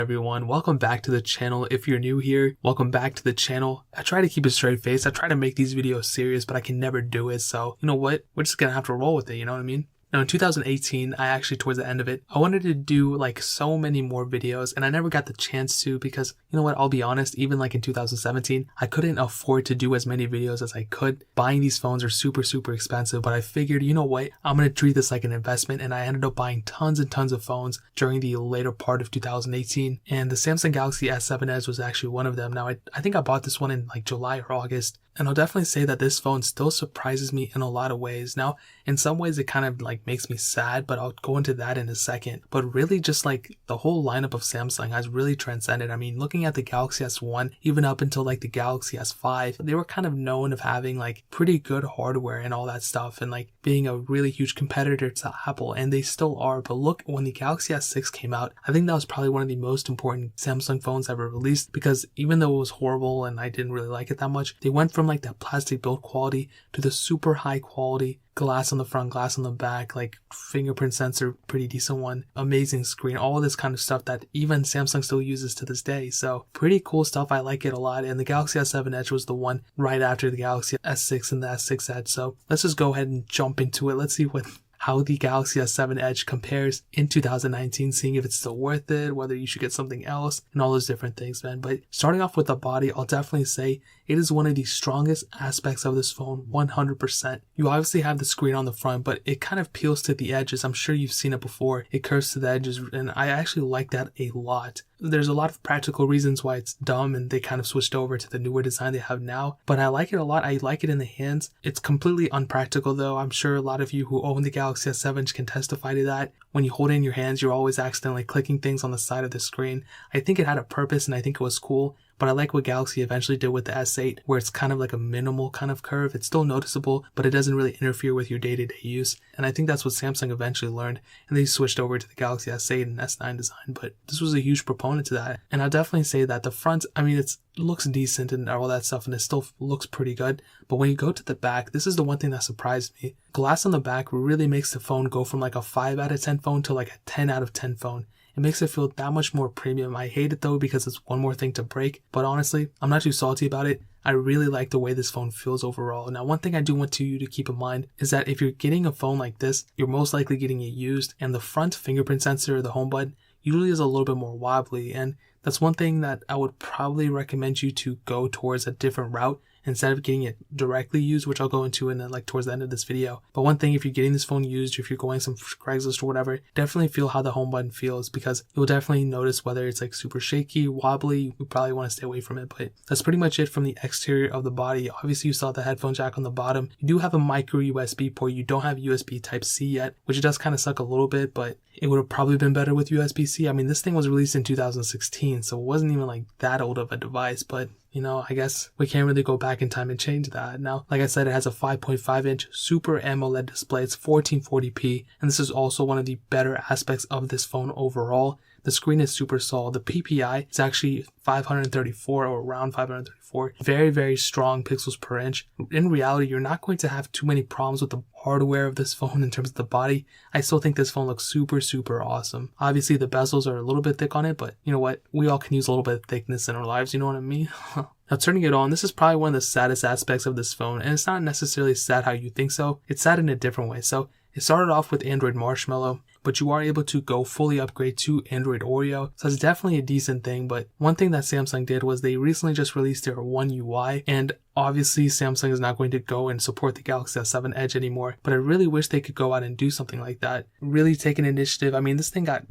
Everyone, welcome back to the channel. If you're new here, welcome back to the channel. I try to keep a straight face. I try to make these videos serious, but I can never do it. So you know what? We're just gonna have to roll with it, you know what I mean? Now in 2018, I actually, towards the end of it, I wanted to do like so many more videos and I never got the chance to because, you know what, I'll be honest, even like in 2017, I couldn't afford to do as many videos as I could. Buying these phones are super expensive, but I figured, you know what, I'm going to treat this like an investment, and I ended up buying tons and tons of phones during the later part of 2018, and the Samsung Galaxy S7 Edge was actually one of them. Now I think I bought this one in like July or August, and I'll definitely say that this phone still surprises me in a lot of ways. Now, in some ways it kind of like makes me sad, but I'll go into that in a second. But really just like the whole lineup of Samsung has really transcended. I mean, looking at the Galaxy S1, even up until like the Galaxy S5, they were kind of known of having like pretty good hardware and all that stuff, and like being a really huge competitor to Apple, and they still are. But look, when the Galaxy S6 came out, I think that was probably one of the most important Samsung phones ever released, because even though it was horrible and I didn't really like it that much, they went from like that plastic build quality to the super high quality glass on the front, glass on the back, like fingerprint sensor, pretty decent one, amazing screen, all of this kind of stuff that even Samsung still uses to this day. So pretty cool stuff. I like it a lot. And the Galaxy S7 Edge was the one right after the Galaxy S6 and the S6 Edge. So let's just go ahead and jump into it. Let's see how the Galaxy S7 Edge compares in 2019, seeing if it's still worth it, whether you should get something else, and all those different things, man. But starting off with the body, I'll definitely say it is one of the strongest aspects of this phone, 100%. You obviously have the screen on the front, but it kind of peels to the edges. I'm sure you've seen it before. It curves to the edges, and I actually like that a lot. There's a lot of practical reasons why it's dumb and they kind of switched over to the newer design they have now, but I like it a lot. I like it in the hands. It's completely unpractical though. I'm sure a lot of you who own the Galaxy S7 can testify to that. When you hold it in your hands, you're always accidentally clicking things on the side of the screen. I think it had a purpose and I think it was cool, but I like what Galaxy eventually did with the S8, where it's kind of like a minimal kind of curve. It's still noticeable, but it doesn't really interfere with your day-to-day use. And I think that's what Samsung eventually learned, and they switched over to the Galaxy S8 and S9 design. But this was a huge proponent to that. And I'll definitely say that the front, I mean, it looks decent and all that stuff, and it still looks pretty good. But when you go to the back, this is the one thing that surprised me. Glass on the back really makes the phone go from like a 5 out of 10 phone to like a 10 out of 10 phone. It makes it feel that much more premium. I hate it though because it's one more thing to break, but honestly, I'm not too salty about it. I really like the way this phone feels overall. Now, one thing I do want you to keep in mind is that if you're getting a phone like this, you're most likely getting it used, and the front fingerprint sensor, the home button, usually is a little bit more wobbly, and that's one thing that I would probably recommend you to go towards a different route instead of getting it directly used, which I'll go into in like towards the end of this video. But one thing, if you're getting this phone used, or if you're going some Craigslist or whatever, definitely feel how the home button feels, because you'll definitely notice whether it's like super shaky, wobbly. You probably want to stay away from it. But that's pretty much it from the exterior of the body. Obviously you saw the headphone jack on the bottom. You do have a micro USB port. You don't have USB Type-C yet, which does kind of suck a little bit, but it would have probably been better with USB-C. I mean, this thing was released in 2016, so it wasn't even like that old of a device, but you know, I guess we can't really go back in time and change that. Now, like I said, it has a 5.5 inch Super AMOLED display. It's 1440p, and this is also one of the better aspects of this phone overall. The screen is super solid. The PPI is actually 534 or around 534. Very strong pixels per inch. In reality, you're not going to have too many problems with the hardware of this phone in terms of the body. I still think this phone looks super awesome. Obviously, the bezels are a little bit thick on it, but you know what? We all can use a little bit of thickness in our lives, you know what I mean? Now, turning it on, this is probably one of the saddest aspects of this phone, and it's not necessarily sad how you think so. It's sad in a different way. So it started off with Android Marshmallow, but you are able to go fully upgrade to Android Oreo. So it's definitely a decent thing. But one thing that Samsung did was they recently just released their One UI, and obviously Samsung is not going to go and support the Galaxy S7 Edge anymore, but I really wish they could go out and do something like that. Really take an initiative. I mean, this thing got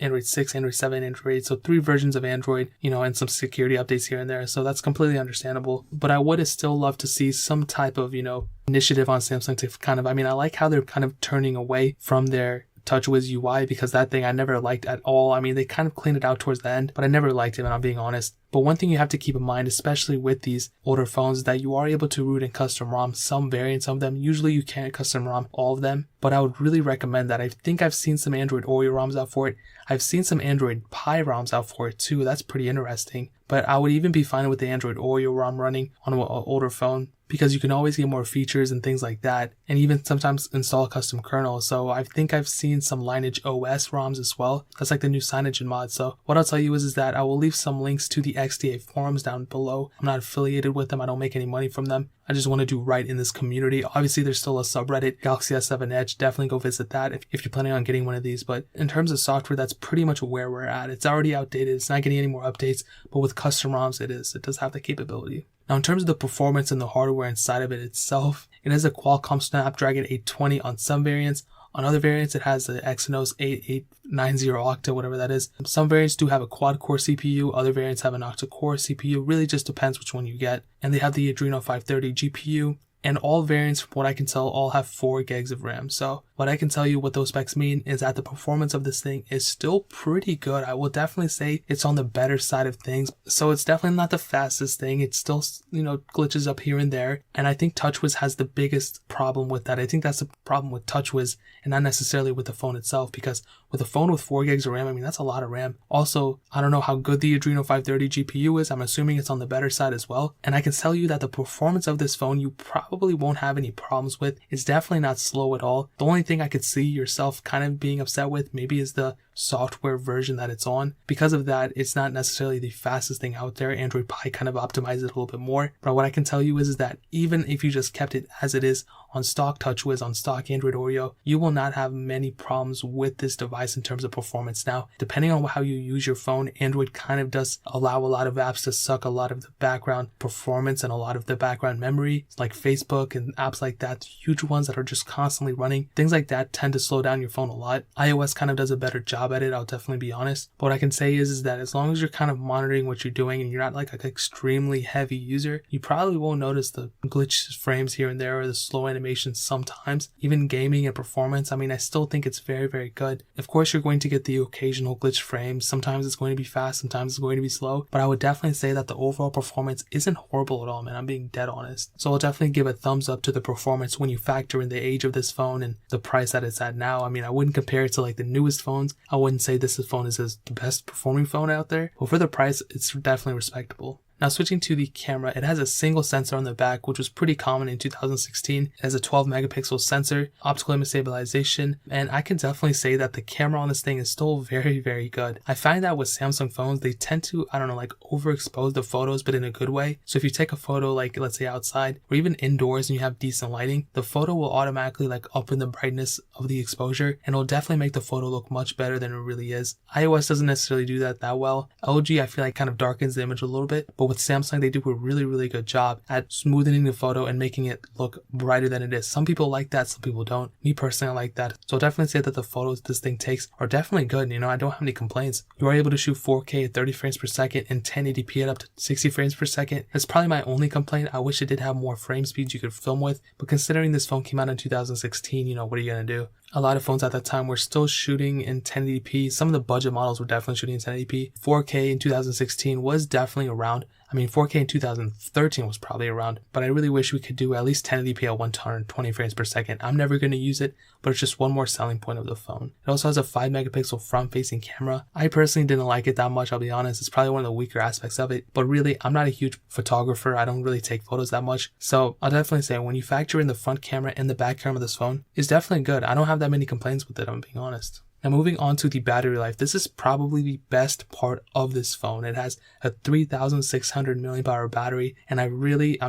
Android 6, Android 7, Android 8, so 3 versions of Android, you know, and some security updates here and there, so that's completely understandable. But I would have still loved to see some type of, you know, initiative on Samsung to kind of, I mean, I like how they're kind of turning away from their TouchWiz UI, because that thing I never liked at all. I mean, they kind of cleaned it out towards the end, but I never liked it, and I'm being honest. But one thing you have to keep in mind, especially with these older phones, is that you are able to root in custom ROM some variants of them. Usually you can't custom ROM all of them, but I would really recommend that. I think I've seen some Android Oreo ROMs out for it. I've seen some Android Pie ROMs out for it too. That's pretty interesting. But I would even be fine with the Android Oreo ROM running on an older phone, because you can always get more features and things like that, and even sometimes install a custom kernel. So I think I've seen some Lineage OS ROMs as well. That's like the new Cyanogen mod. So what I'll tell you is that I will leave some links to the XDA forums down below. I'm not affiliated with them. I don't make any money from them. I just want to do right in this community. Obviously, there's still a subreddit, Galaxy S7 Edge. Definitely go visit that if you're planning on getting one of these. But in terms of software, that's pretty much where we're at. It's already outdated. It's not getting any more updates. But with custom ROMs, it is. It does have the capability. Now, in terms of the performance and the hardware inside of it itself, it has a Qualcomm Snapdragon 820 on some variants. On other variants, it has the Exynos 8890 Octa, whatever that is. Some variants do have a quad-core CPU. Other variants have an octa-core CPU. Really just depends which one you get. And they have the Adreno 530 GPU. And all variants, from what I can tell, all have 4 gigs of RAM. So what I can tell you what those specs mean is that the performance of this thing is still pretty good. I will definitely say it's on the better side of things. So it's definitely not the fastest thing. It still, glitches up here and there. And I think TouchWiz has the biggest problem with that. I think that's the problem with TouchWiz and not necessarily with the phone itself, because with a phone with 4 gigs of RAM, I mean, that's a lot of RAM. Also, I don't know how good the Adreno 530 GPU is. I'm assuming it's on the better side as well. And I can tell you that the performance of this phone, you probably won't have any problems with. It's definitely not slow at all. The only thing I could see yourself kind of being upset with maybe is the software version that it's on. Because of that, it's not necessarily the fastest thing out there. Android Pie kind of optimized it a little bit more. But what I can tell you is that even if you just kept it as it is on stock TouchWiz, on stock Android Oreo, you will not have many problems with this device in terms of performance. Now, depending on how you use your phone, Android kind of does allow a lot of apps to suck a lot of the background performance and a lot of the background memory, like Facebook and apps like that, huge ones that are just constantly running. Things like that tend to slow down your phone a lot. iOS kind of does a better job at it, I'll definitely be honest. But what I can say is that as long as you're kind of monitoring what you're doing and you're not like an extremely heavy user, you probably won't notice the glitch frames here and there or the slow animations sometimes. Even gaming and performance, I mean, I still think it's very, very good. Of course, you're going to get the occasional glitch frames. Sometimes it's going to be fast, sometimes it's going to be slow. But I would definitely say that the overall performance isn't horrible at all, man. I'm being dead honest. So I'll definitely give a thumbs up to the performance when you factor in the age of this phone and the price that it's at now. I mean, I wouldn't compare it to like the newest phones. I wouldn't say this phone is the best performing phone out there, but for the price, it's definitely respectable. Now switching to the camera, it has a single sensor on the back, which was pretty common in 2016. It has a 12 megapixel sensor, optical image stabilization, and I can definitely say that the camera on this thing is still very, very good. I find that with Samsung phones, they tend to, overexpose the photos, but in a good way. So if you take a photo, like let's say outside or even indoors and you have decent lighting, the photo will automatically up in the brightness of the exposure, and it'll definitely make the photo look much better than it really is. iOS doesn't necessarily do that well. LG, I feel like kind of darkens the image a little bit, but with Samsung, they do a really, really good job at smoothing the photo and making it look brighter than it is. Some people like that, some people don't. Me personally, I like that. So I'll definitely say that the photos this thing takes are definitely good. I don't have any complaints. You are able to shoot 4K at 30 frames per second and 1080p at up to 60 frames per second. That's probably my only complaint. I wish it did have more frame speeds you could film with, but considering this phone came out in 2016, what are you going to do? A lot of phones at that time were still shooting in 1080p. Some of the budget models were definitely shooting in 1080p. 4K in 2016 was definitely around. 4K in 2013 was probably around, but I really wish we could do at least 1080p at 120 frames per second. I'm never going to use it, but it's just one more selling point of the phone. It also has a 5 megapixel front-facing camera. I personally didn't like it that much, I'll be honest. It's probably one of the weaker aspects of it, but really, I'm not a huge photographer. I don't really take photos that much, so I'll definitely say when you factor in the front camera and the back camera of this phone, it's definitely good. I don't have that many complaints with it, I'm being honest. Now moving on to the battery life, this is probably the best part of this phone. It has a 3600 mAh battery, and I really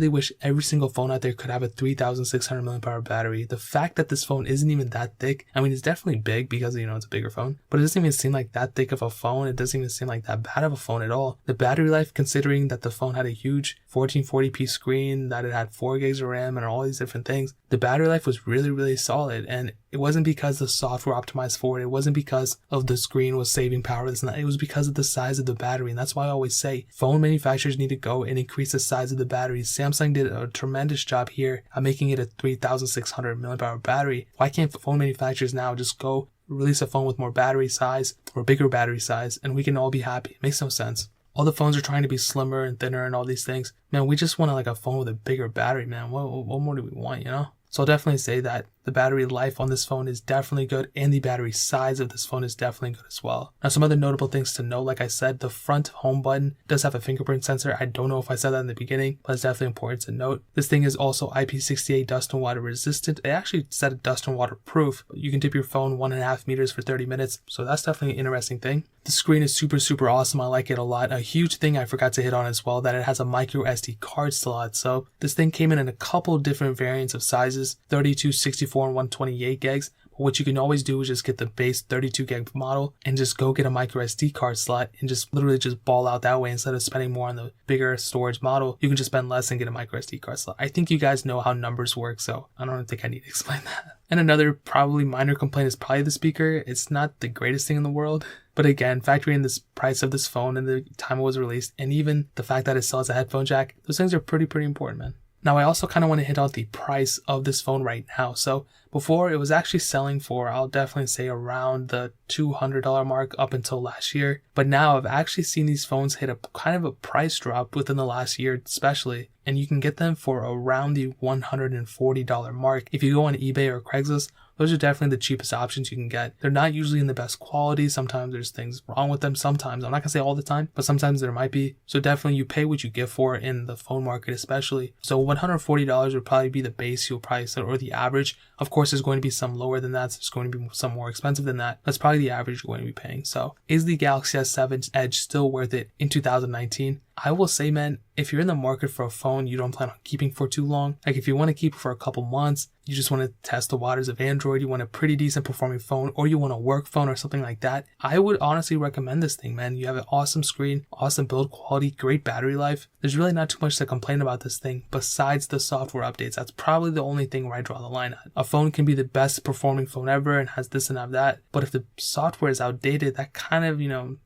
wish every single phone out there could have a 3600 mAh battery. The fact that this phone isn't even that thick, it's definitely big because it's a bigger phone, but it doesn't even seem like that thick of a phone. It doesn't even seem like that bad of a phone at all. The battery life, considering that the phone had a huge 1440p screen, that it had 4 gigs of RAM and all these different things, the battery life was really, really solid. And it wasn't because the software optimized for it. It wasn't because of the screen was saving power. It was because of the size of the battery. And that's why I always say phone manufacturers need to go and increase the size of the batteries. Samsung did a tremendous job here at making it a 3600 mAh battery. Why can't phone manufacturers now just go release a phone with more battery size or bigger battery size and we can all be happy? It makes no sense. All the phones are trying to be slimmer and thinner and all these things. Man, we just want like a phone with a bigger battery, man. What more do we want, you know? So I'll definitely say that the battery life on this phone is definitely good, and the battery size of this phone is definitely good as well. Now, some other notable things to note, like I said, the front home button does have a fingerprint sensor. I don't know if I said that in the beginning, but it's definitely important to note. This thing is also IP68 dust and water resistant. It actually said dust and water proof. You can dip your phone 1.5 meters for 30 minutes, so that's definitely an interesting thing. The screen is super awesome. I like it a lot. A huge thing I forgot to hit on as well, that it has a micro SD card slot. So this thing came in a couple different variants of sizes, 32, 64, and 128 gigs. But what you can always do is just get the base 32 gig model and just go get a micro SD card slot and just literally just ball out that way. Instead of spending more on the bigger storage model, you can just spend less and get a micro SD card slot. I think you guys know how numbers work, so I don't think I need to explain that. And another probably minor complaint is probably the speaker. It's not the greatest thing in the world. But again, factoring in this price of this phone and the time it was released, and even the fact that it still has a headphone jack, those things are pretty important, man. Now, I also kind of want to hit out the price of this phone right now. So before, it was actually selling for, I'll definitely say, around the $200 mark up until last year. But now I've actually seen these phones hit a kind of a price drop within the last year especially. And you can get them for around the $140 mark. If you go on eBay or Craigslist, those are definitely the cheapest options you can get. They're not usually in the best quality. Sometimes there's things wrong with them. Sometimes, I'm not gonna say all the time, but sometimes there might be. So definitely you pay what you get for in the phone market especially. So $140 would probably be the base you'll probably set, or the average. Of course, there's going to be some lower than that. So there's going to be some more expensive than that. That's probably the average you're going to be paying. So is the Galaxy S7 Edge still worth it in 2019? I will say, man, if you're in the market for a phone you don't plan on keeping for too long, like if you want to keep it for a couple months, you just want to test the waters of Android, you want a pretty decent performing phone, or you want a work phone or something like that, I would honestly recommend this thing, man. You have an awesome screen, awesome build quality, great battery life. There's really not too much to complain about this thing besides the software updates. That's probably the only thing where I draw the line at. A phone can be the best performing phone ever and has this and have that, but if the software is outdated, that kind of,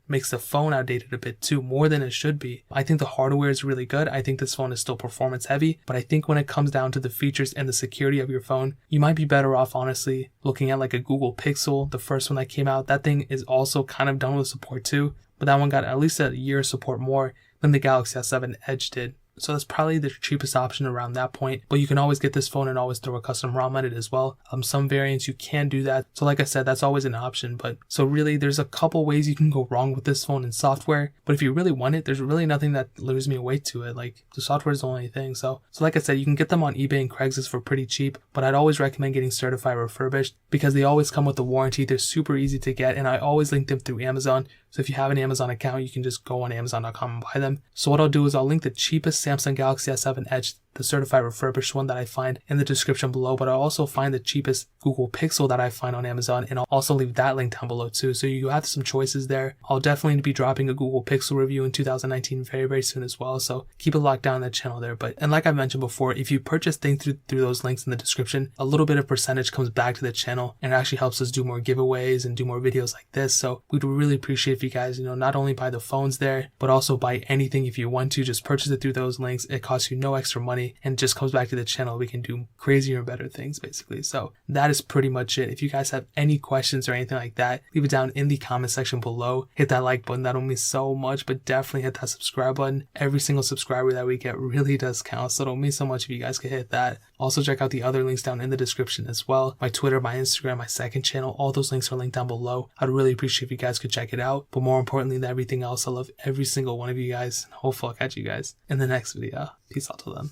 makes the phone outdated a bit too, more than it should be. I think the hardware is really good. I think this phone is still performance heavy, but I think when it comes down to the features and the security of your phone, you might be better off honestly looking at like a Google Pixel, the first one that came out. That thing is also kind of done with support too, but that one got at least a year of support more than the Galaxy S7 Edge did. So that's probably the cheapest option around that point, but you can always get this phone and always throw a custom ROM at it as well. Some variants you can do that. So like I said, that's always an option, but so really there's a couple ways you can go wrong with this phone in software, but if you really want it, there's really nothing that lures me away to it. Like the software is the only thing. So like I said, you can get them on eBay and Craigslist for pretty cheap, but I'd always recommend getting certified refurbished because they always come with a warranty. They're super easy to get, and I always link them through Amazon. So if you have an Amazon account, you can just go on Amazon.com and buy them. So what I'll do is I'll link the cheapest Samsung Galaxy S7 Edge, the certified refurbished one that I find, in the description below, but I'll also find the cheapest Google Pixel that I find on Amazon, and I'll also leave that link down below too. So you have some choices there. I'll definitely be dropping a Google Pixel review in 2019 very soon as well, so keep it locked down on the channel there. And like I mentioned before, if you purchase things through those links in the description, a little bit of percentage comes back to the channel, and it actually helps us do more giveaways and do more videos like this. So we'd really appreciate if you guys, not only buy the phones there, but also buy anything if you want to. Just purchase it through those links. It costs you no extra money and just comes back to the channel. We can do crazier and better things basically. So that is pretty much it. If you guys have any questions or anything like that, leave it down in the comment section below. Hit that like button, that'll mean so much, but definitely hit that subscribe button. Every single subscriber that we get really does count, so it'll mean so much if you guys could hit that. Also check out the other links down in the description as well. My Twitter, my Instagram, my second channel, all those links are linked down below. I'd really appreciate if you guys could check it out. But more importantly than everything else, I love every single one of you guys. Hopefully I'll catch you guys in the next video. Peace out till then.